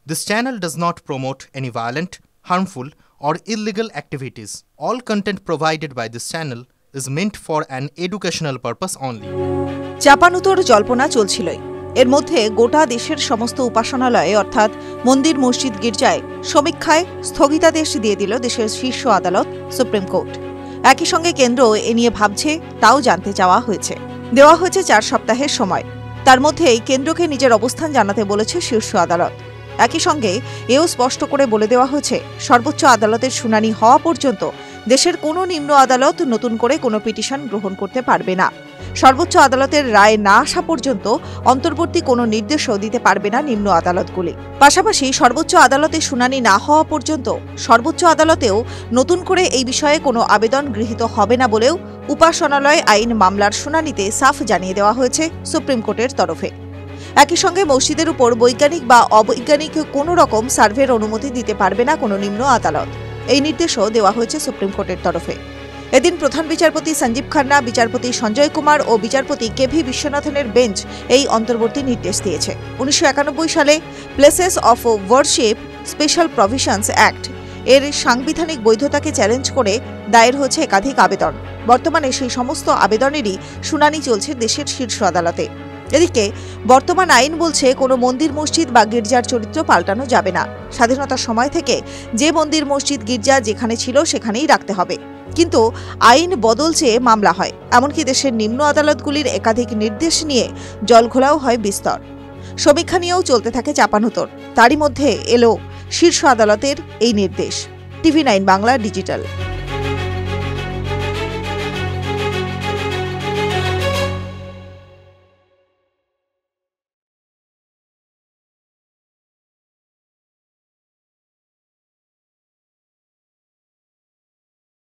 This channel does not promote any violent, harmful, or illegal activities. All content provided by this channel is meant for an educational purpose only. চাপানুতোর জল্পনা চলছিলই। এর মধ্যে গোটা দেশের সমস্ত উপাসনালয়ে অর্থাৎ মন্দির, মসজিদ, গির্জায় সমীক্ষায় স্থগিতাদেশ দিয়ে দিল দেশের শীর্ষ আদালত সুপ্রিম কোর্ট। একই সঙ্গে কেন্দ্র এ নিয়ে ভাবছে তাও জানতে চাওয়া হয়েছে। দেওয়া হয়েছে 4 সপ্তাহের সময়। তার মধ্যেই কেন্দ্রকে নিজের অবস্থান জানাতে বলেছে শীর্ষ আদালত। একই সঙ্গে এও স্পষ্ট করে বলে দেওয়া হয়েছে সর্বোচ্চ আদালতের শুনানি হওয়া পর্যন্ত দেশের কোনো নিম্ন আদালত নতুন করে কোনো পিটিশন গ্রহণ করতে পারবে না। সর্বোচ্চ আদালতের রায় না আসা পর্যন্ত অন্তর্বর্তী কোনো নির্দেশও দিতে পারবে না নিম্ন আদালতগুলি। পাশাপাশি সর্বোচ্চ আদালতে শুনানি না হওয়া পর্যন্ত সর্বোচ্চ আদালতেও নতুন করে এই বিষয়ে কোনো আবেদন গৃহীত হবে না বলেও উপাসনালয় আইন মামলার শুনানিতে সাফ জানিয়ে দেওয়া হয়েছে সুপ্রিম কোর্টের তরফে। একই সঙ্গে মসজিদের উপর বৈজ্ঞানিক বা অবৈজ্ঞানিক কোনো রকম সার্ভের অনুমতি দিতে পারবে না কোনো নিম্ন আদালত। এই নির্দেশও দেওয়া হয়েছে সুপ্রিম কোর্টের তরফে। এদিন প্রধান বিচারপতি সঞ্জীব খান্না, বিচারপতি সঞ্জয় কুমার ও বিচারপতি কেভি বিশ্বনাথনের বেঞ্চ এই অন্তর্বর্তী নির্দেশ দিয়েছে। 1991 সালে places of warship special provisions act এর সাংবিধানিক বৈধতাকে চ্যালেঞ্জ করে দায়ের হয়েছে একাধিক আবেদন। বর্তমানে সেই সমস্ত আবেদনেরই শুনানি চলছে দেশের শীর্ষ আদালতে। এদিকে বর্তমান আইন বলছে কোনো মন্দির, মসজিদ বা গির্জার চরিত্র পাল্টানো যাবে না। স্বাধীনতার সময় থেকে যে মন্দির, মসজিদ, গির্জা যেখানে ছিল সেখানেই রাখতে হবে। কিন্তু আইন বদল চেয়ে মামলা হয়, এমনকি দেশের নিম্ন আদালতগুলির একাধিক নির্দেশ নিয়ে জলঘোলাও হয় বিস্তর। সমীক্ষা নিয়েও চলতে থাকে চাপানুতোর। তারই মধ্যে এলো শীর্ষ আদালতের এই নির্দেশ। TV9 Bangla digital.